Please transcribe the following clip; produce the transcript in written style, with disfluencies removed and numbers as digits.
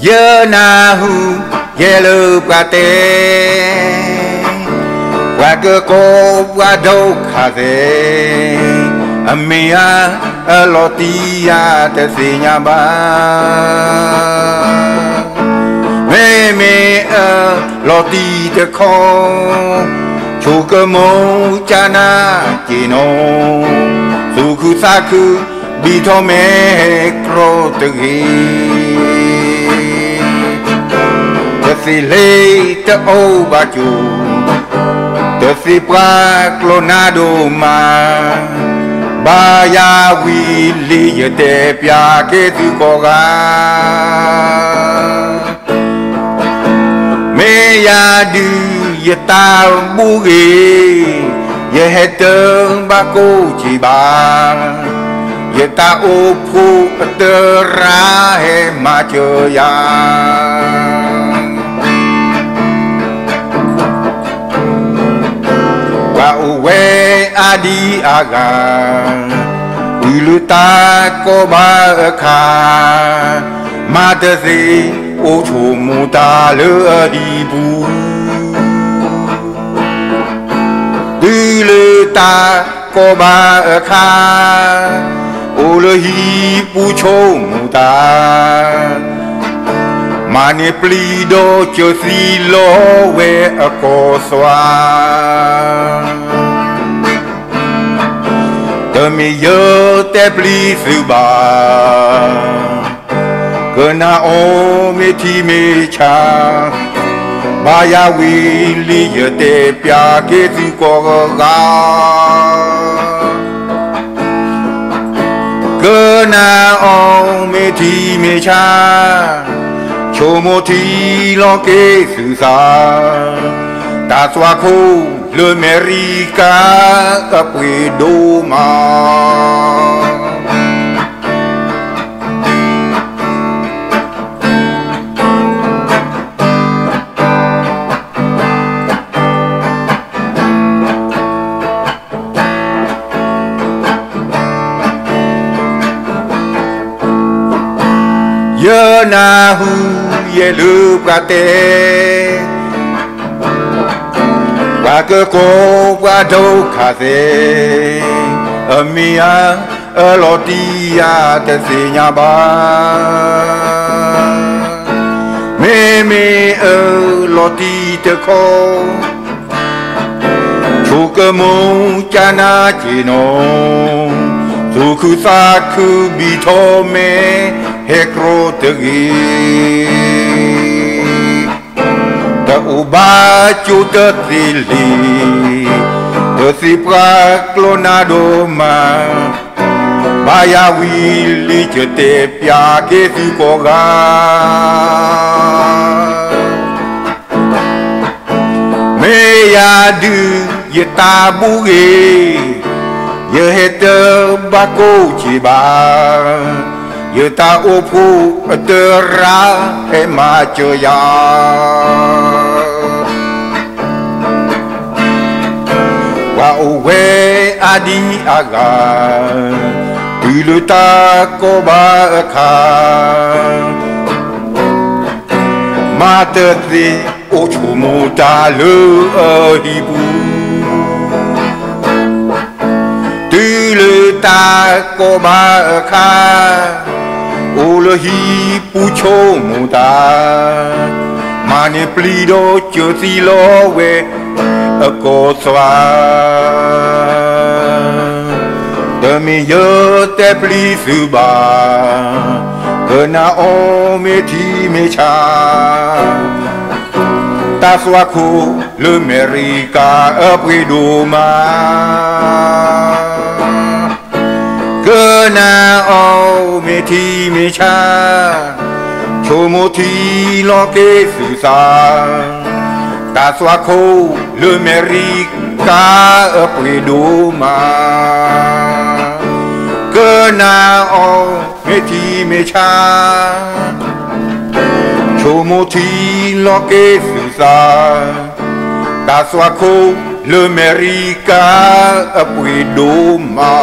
giờ na hu ye lu qua te qua cơ cô qua đâu khá thế amia lotia te si nhà ba mê mê loti te kho chú cơ mô cha na chỉ nô su khu sa khu bi thô mê kro te ghi te si lê te ô ba chú te si pra clonado ma ba ya wi li ye te pya ke tu ko ga me ya du ye ta bu ge ye he te ba ko chi ba ye ta o phu te ra he ma cho ya we adi aga iluta ko ba kha ma de si o chu mu ta le di bu iluta ko ba kha o le hi pu chu mu ta mani plido cho si lo we a ko swa te mi yo te pli su ba que na o me ti me cha ba ya wi li ye te pya ke tu ko ga que na o me ti me cha cho mo ti lo ke su sa ta swa ko le merica a pui do ma ye na hu ye lu pra te qua cơ cô qua đâu khá thế amia lotia te si nhà ba mê mê loti te kho chú cơ mô cha na chỉ nô chú khu sa khu bi thô mê he kro te ghi ta uba chu te si li te si pra clonado ma ba ya wi li che te pya ke si ko ga me ya du ye ta bu ge ye he te ba ko chi ba ye ta o phu te ra he ma cho ya wa we adi aga iluta ko ba kha ma te ti o chu mu ta le hi bu iluta ko ba kha o le hi pu cho mu ta mani plido cho si lo we a ko swa de mi yo te pli su ba que na o me ti me cha ta swa ku le merica a pui do ma que na o me ti me cha cho mo ti lo ke su sa ta swa ku le merica a pui do ma que na o me ti me cha cho mo ti lo ke su sa ta swa ku le merica a pui do ma